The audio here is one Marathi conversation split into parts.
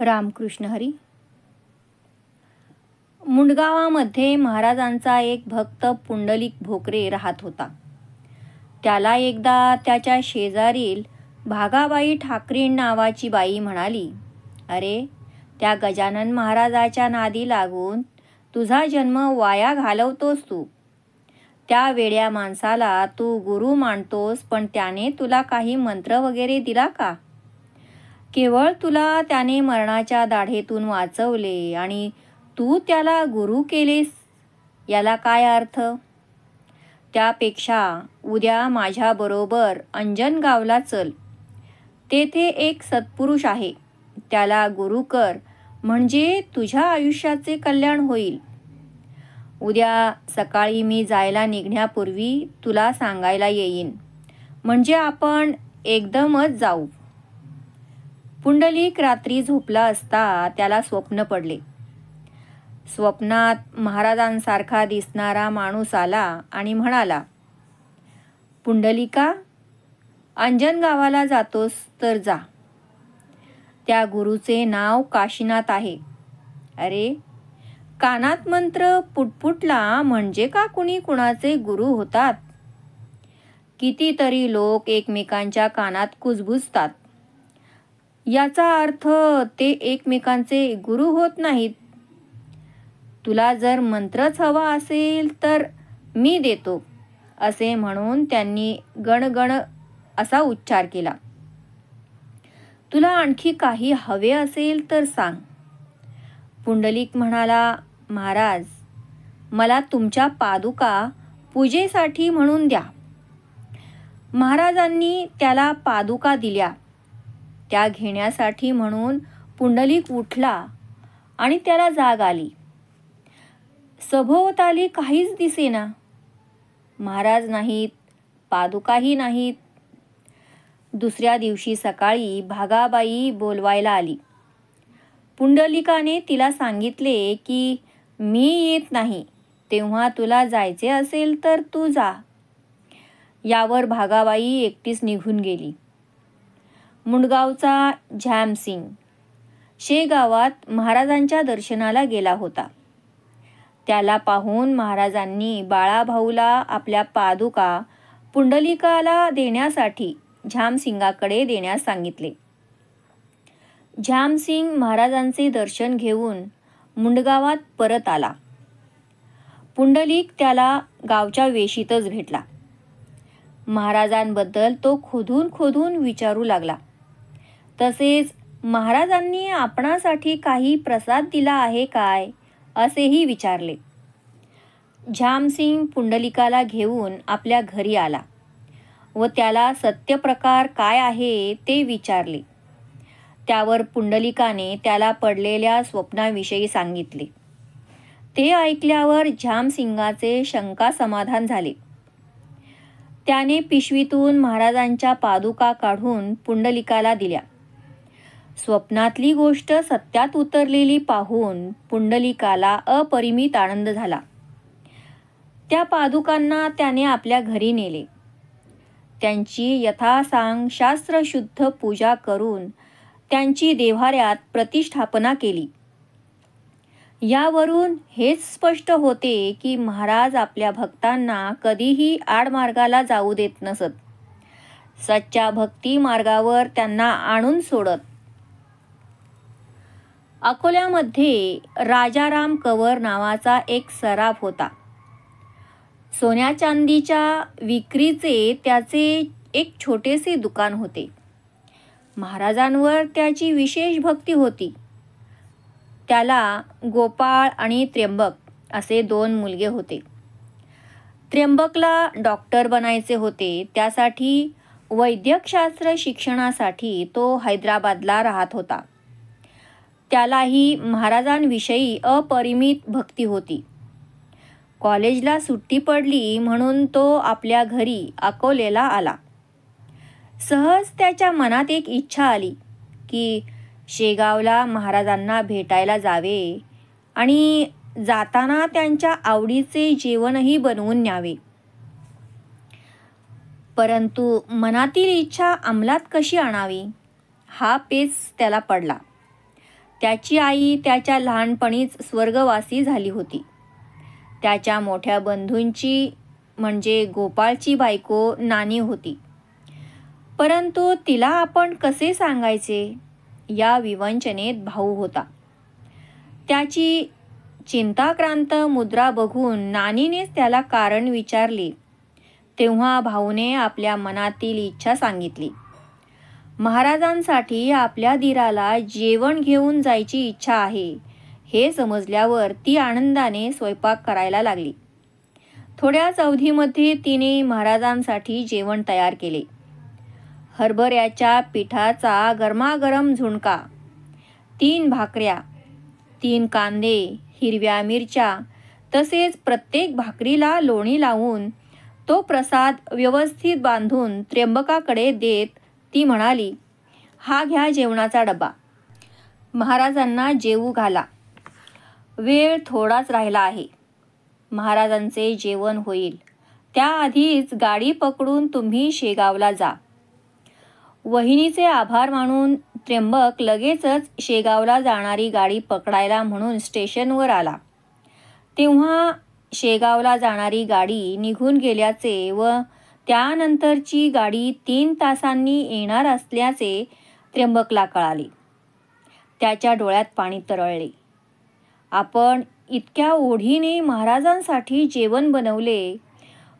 रामकृष्ण हरी. मुंडगावामध्ये महाराजांचा एक भक्त पुंडलिक भोकरे राहत होता. त्याला एकदा त्याच्या शेजारील भागाबाई ठाकरे नावाची बाई म्हणाली, "अरे, त्या गजानन महाराजाच्या नादी लागून तुझा जन्म वाया घालवतोस तू. त्या वेड्या माणसाला तू गुरु मानतोस, पण त्याने तुला काही मंत्र वगैरे दिला का? केवळ तुला त्याने मरणाच्या दाढेतून वाचवले आणि तू त्याला गुरु केलेस, याला काय अर्थ? त्यापेक्षा उद्या माझ्याबरोबर अंजनगावला चल. तेथे एक सत्पुरुष आहे, त्याला गुरु कर, म्हणजे तुझ्या आयुष्याचे कल्याण होईल. उद्या सकाळी मी जायला निघण्यापूर्वी तुला सांगायला येईन, म्हणजे आपण एकदमच जाऊ." पुंडलिक रात्री झोपला असता त्याला स्वप्न पडले. स्वप्नात महाराजांसारखा दिसणारा माणूस आला आणि म्हणाला, "पुंडलिका, अंजनगावाला जातोस तर जा. त्या गुरुचे नाव काशीनाथ आहे." "अरे, कानात मंत्र पुटपुटला म्हणजे का कुणी कुणाचे गुरु होतात? कितीतरी लोक एकमेकांच्या कानात कुजबुजतात. याचा अर्थ ते एकमेकांचे गुरु होत नाहीत. तुला जर मंत्रच हवा असेल तर मी देतो," असे म्हणून त्यांनी गणगण असा उच्चार केला. "तुला आणखी काही हवे असेल तर सांग." पुंडलिक म्हणाला, "महाराज, मला तुमच्या पादुका पूजेसाठी म्हणून द्या." महाराजांनी त्याला पादुका दिल्या. त्या घेण्यासाठी म्हणून पुंडलिक उठला आणि त्याला जाग आली. सभोवताली काहीच दिसेना. महाराज नाहीत, पादुकाही नाहीत. दुसऱ्या दिवशी सकाळी भागाबाई बोलवायला आली. पुंडलिकाने तिला सांगितले की मी येत नाही, तेव्हा तुला जायचे असेल तर तू जा. यावर भागाबाई एकटीच निघून गेली. मुंडगावचा झॅमसिंग शेगावात महाराजांच्या दर्शनाला गेला होता. त्याला पाहून महाराजांनी बाळाभाऊला आपल्या पादुका पुंडलिकाला देण्यासाठी झॅमसिंगाकडे देण्यास सांगितले. झॅमसिंग महाराजांचे दर्शन घेऊन मुंडगावात परत आला. पुंडलिक त्याला गावच्या वेशीतच भेटला. महाराजांबद्दल तो खोदून खोदून विचारू लागला. तसेच महाराजांनी आपणासाठी काही प्रसाद दिला आहे काय, असेही विचारले. झॅमसिंग पुंडलिकाला घेऊन आपल्या घरी आला व त्याला सत्यप्रकार काय आहे ते विचारले. त्यावर पुंडलिकाने त्याला पडलेल्या स्वप्नाविषयी सांगितले. ते ऐकल्यावर झॅमसिंगाचे शंका समाधान झाले. त्याने पिशवीतून महाराजांच्या पादुका काढून पुंडलिकाला दिल्या. स्वप्नातली गोष्ट सत्यात उतरलेली पाहून पुंडलिकाला अपरिमित आनंद झाला. त्या पादुकांना त्याने आपल्या घरी नेले. त्यांची यथासांग शास्त्रशुद्ध पूजा करून त्यांची देव्हाऱ्यात प्रतिष्ठापना केली. यावरून हेच स्पष्ट होते की महाराज आपल्या भक्तांना कधीही आडमार्गाला जाऊ देत नसत. सच्च्या भक्ती मार्गावर त्यांना आणून सोडत. अकोल्यामध्ये राजाराम कवर नावाचा एक सराफ होता. सोन्या चांदीच्या विक्रीचे त्याचे एक छोटेसे दुकान होते. महाराजांवर त्याची विशेष भक्ती होती. त्याला गोपाळ आणि त्र्यंबक असे 2 मुलगे होते. त्र्यंबकला डॉक्टर बनायचे होते. त्यासाठी वैद्यकशास्त्र शिक्षणासाठी तो हैदराबादला राहत होता. त्यालाही महाराजांविषयी अपरिमित भक्ती होती. कॉलेजला सुट्टी पडली म्हणून तो आपल्या घरी अकोलेला आला. सहज त्याच्या मनात एक इच्छा आली की शेगावला महाराजांना भेटायला जावे आणि जाताना त्यांच्या आवडीचे जेवणही बनवून न्यावे. परंतु मनातील इच्छा अंमलात कशी आणावी हा पेच त्याला पडला. त्याची आई त्याच्या लहानपणीच स्वर्गवासी झाली होती. त्याच्या मोठ्या बंधूंची म्हणजे गोपाळची बायको नानी होती. परंतु तिला आपण कसे सांगायचे या विवंचनेत भाऊ होता. त्याची चिंताक्रांत मुद्रा बघून नानीनेच त्याला कारण विचारले. तेव्हा भाऊने आपल्या मनातील इच्छा सांगितली. महाराजांसाठी आपल्या दीराला जेवण घेऊन जायची इच्छा आहे हे समजल्यावर ती आनंदाने स्वयंपाक करायला लागली. थोड्याच अवधीमध्ये तिने महाराजांसाठी जेवण तयार केले. हरभऱ्याच्या पिठाचा गरमागरम झुणका, 3 भाकऱ्या, 3 कांदे, हिरव्या मिरच्या, तसेच प्रत्येक भाकरीला लोणी लावून तो प्रसाद व्यवस्थित बांधून त्र्यंबकाकडे देत ती म्हणाली, "हा घ्या जेवणाचा डबा. महाराजांना जेवू घाला. वेळ थोडाच राहिला आहे. महाराजांचे जेवण होईल. त्याआधीच गाडी पकडून तुम्ही शेगावला जा." वहिनीचे आभार मानून त्र्यंबक लगेचच शेगावला जाणारी गाडी पकडायला म्हणून स्टेशनवर आला. तेव्हा शेगावला जाणारी गाडी निघून गेल्याचे व त्यानंतरची गाडी 3 तासांनी येणार असल्याचे त्र्यंबकला कळाले. त्याच्या डोळ्यात पाणी तरळले. आपण इतक्या ओढीने महाराजांसाठी जेवण बनवले,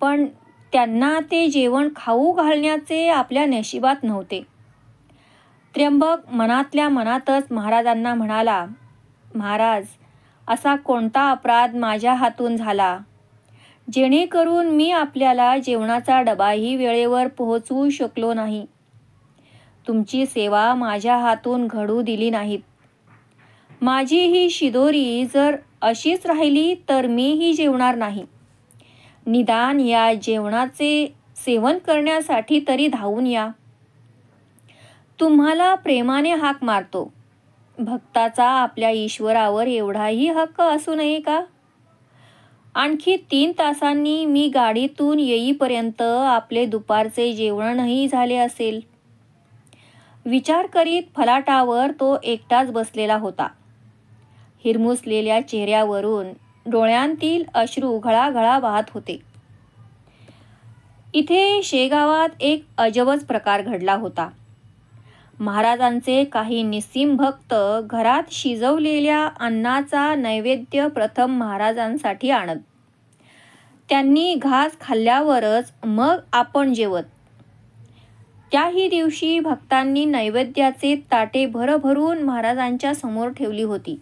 पण त्यांना ते जेवण खाऊ घालण्याचे आपल्या नशिबात नव्हते. त्र्यंबक मनातल्या मनातच महाराजांना म्हणाला, "महाराज, असा कोणता अपराध माझ्या हातून झाला जेणेकरून मी आपल्याला जेवणाचा डबाही वेळेवर पोहोचवू शकलो नाही? तुमची सेवा माझ्या हातून घडू दिली नाहीत. माझी ही शिदोरी जर अशीच राहिली तर मीही जेवणार नाही. निदान या जेवणाचे सेवन करण्यासाठी तरी धावून या. तुम्हाला प्रेमाने हाक मारतो. भक्ताचा आपल्या ईश्वरावर एवढाही हक्क असू नये का? आणखी 3 तासांनी मी गाडीतून येईपर्यंत आपले दुपारचे जेवणही झाले असेल." विचार करीत फलाटावर तो एकटाच बसलेला होता. हिरमुसलेल्या चेहऱ्यावरून डोळ्यांतील अश्रू घळाघळा वाहत होते. इथे शेगावात एक अजबच प्रकार घडला होता. महाराजांचे काही निस्सीम भक्त घरात शिजवलेल्या अन्नाचा नैवेद्य प्रथम महाराजांसाठी आणत. त्यांनी घास खाल्ल्यावरच मग आपण जेवत. त्याही दिवशी भक्तांनी नैवेद्याचे ताटे भरभरून महाराजांच्या समोर ठेवली होती.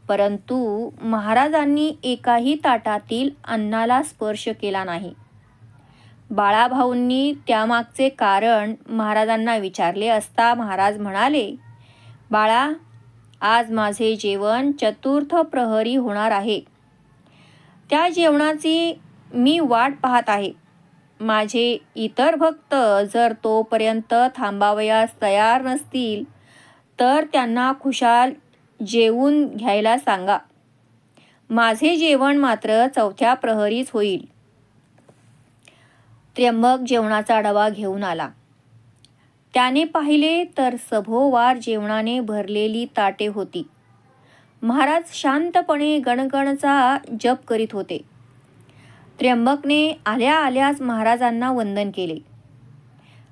परंतु महाराजांनी एकाही ताटातील अन्नाला स्पर्श केला नाही. बाळाभाऊंनी त्यामागचे कारण महाराजांना विचारले असता महाराज म्हणाले, "बाळा, आज माझे जेवण चतुर्थ प्रहरी होणार आहे. त्या जेवणाची मी वाट पाहत आहे. माझे इतर भक्त जर तोपर्यंत थांबावयास तयार नसतील तर त्यांना खुशाल जेवून घ्यायला सांगा. माझे जेवण मात्र चौथ्या प्रहरीच होईल." त्र्यंबक जेवणाचा डबा घेऊन आला. त्याने पाहिले तर सभोवार जेवणाने भरलेली ताटे होती. महाराज शांतपणे गणगणचा जप करीत होते. त्र्यंबकने आल्या आल्याच महाराजांना वंदन केले.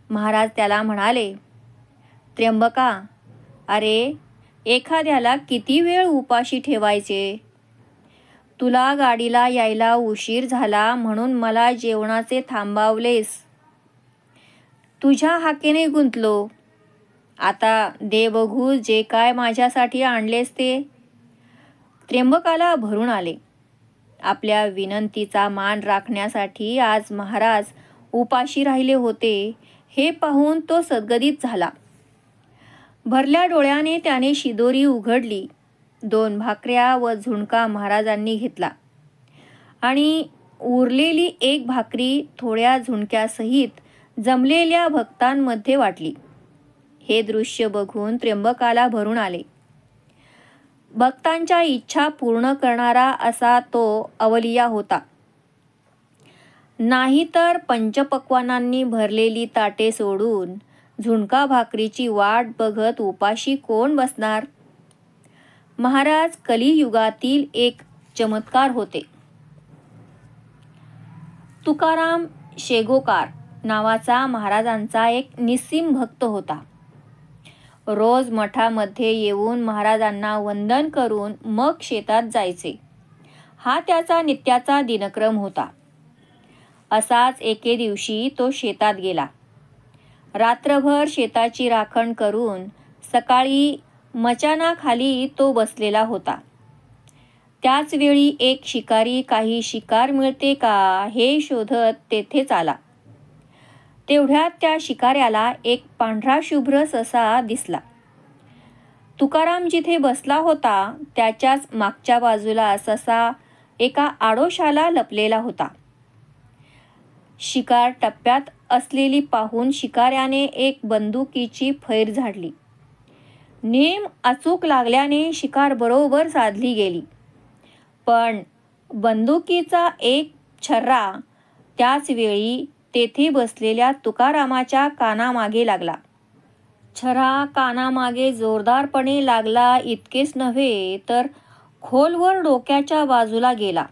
महाराज त्याला म्हणाले, "त्र्यंबका, अरे, एखाद्याला किती वेळ उपाशी ठेवायचे? तुला गाडीला यायला उशीर झाला म्हणून मला जेवणाचे थांबवलेस. तुझ्या हाकेने गुंतलो. आता दे बघू जे काय माझ्यासाठी आणलेस ते." त्र्यंबकाला भरून आले. आपल्या विनंतीचा मान राखण्यासाठी आज महाराज उपाशी राहिले होते हे पाहून तो सद्गदित झाला. भरल्या डोळ्याने त्याने शिदोरी उघडली. 2 भाकऱ्या व झुणका महाराजांनी घेतला आणि उरलेली 1 भाकरी थोड्या झुणक्यासहित जमलेल्या भक्तांमध्ये वाटली. हे दृश्य बघून त्र्यंबकाला भरून आले. भक्तांच्या इच्छा पूर्ण करणारा असा तो अवलिया होता. नाहीतर पंचपक्वानांनी भरलेली ताटे सोडून झुणका भाकरीची वाट बघत उपाशी कोण बसणार? महाराज कलियुगातील एक चमत्कार होते. तुकाराम शेगोकार नावाचा महाराजांचा एक निस्सीम भक्त होता. रोज मठामध्ये येऊन महाराजांना वंदन करून मग शेतात जायचे. हा त्याचा नित्याचा दिनक्रम होता. असाच एके दिवशी तो शेतात गेला. रात्रभर शेताची राखण करून सकाळी मचानाखाली तो बसलेला होता. त्याच वेळी एक शिकारी काही शिकार मिळते का हे शोधत तेथेच आला. तेवढ्यात त्या शिकाऱ्याला एक पांढरा शुभ्र ससा दिसला. तुकाराम जिथे बसला होता त्याच्याच मागच्या बाजूला ससा एका आडोशाला लपलेला होता. शिकार टप्प्यात असलेली पाहून शिकाऱ्याने एक बंदुकीची फैर झाडली. नेम अचूक लागल्याने शिकार बरोबर साधली गेली. पण बंदुकीचा एक छर्रा त्याच वेळी तेथे बसलेल्या तुकारामाच्या कानामागे लागला. छर्रा कानामागे जोरदारपणे लागला इतकेच नव्हे तर खोलवर डोक्याच्या बाजूला गेला.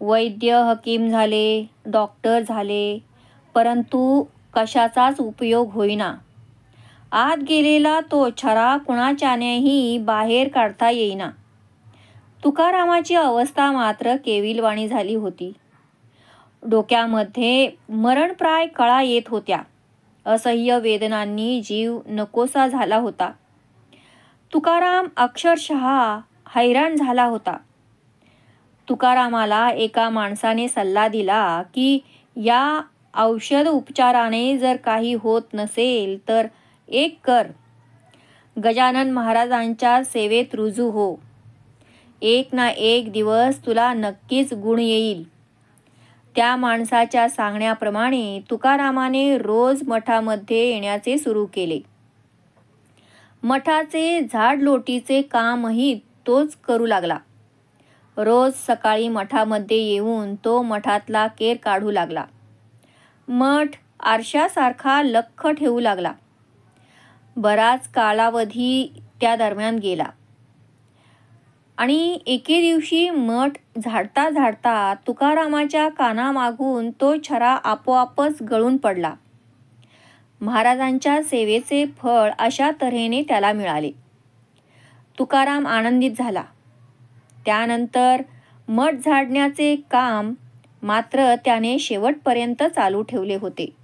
वैद्य हकीम झाले, डॉक्टर झाले, परंतु कशाचाच उपयोग होईना. आत गेलेला तो छर्रा कुणाच्यानेही बाहेर काढता येईना. तुकारामाची अवस्था मात्र केविलवाणी झाली होती. डोक्यामध्ये मरणप्राय कळा येत होत्या. असह्य वेदनांनी जीव नकोसा झाला होता. तुकाराम अक्षरशः हैराण झाला होता. तुकारामाला एका माणसाने सल्ला दिला की या औषध उपचाराने जर काही होत नसेल तर एक कर, गजानन महाराजांच्या सेवेत रुजू हो. एक ना एक दिवस तुला नक्कीच गुण येईल. त्या माणसाच्या सांगण्याप्रमाणे तुकारामाने रोज मठामध्ये येण्याचे सुरू केले. मठाचे झाडलोटीचे कामही तोच करू लागला. रोज सकाळी मठामध्ये येऊन तो मठातला केर काढू लागला. मठ आरशासारखा लख्ख ठेवू लागला. बराच कालावधी त्या दरम्यान गेला आणि एके दिवशी मठ झाडता झाडता तुकारामाच्या कानामागून तो छर्रा आपोआपच गळून पडला. महाराजांच्या सेवेचे फळ अशा तऱ्हेने त्याला मिळाले. तुकाराम आनंदित झाला. त्यानंतर मठ झाडण्याचे काम मात्र त्याने शेवटपर्यंत चालू ठेवले होते.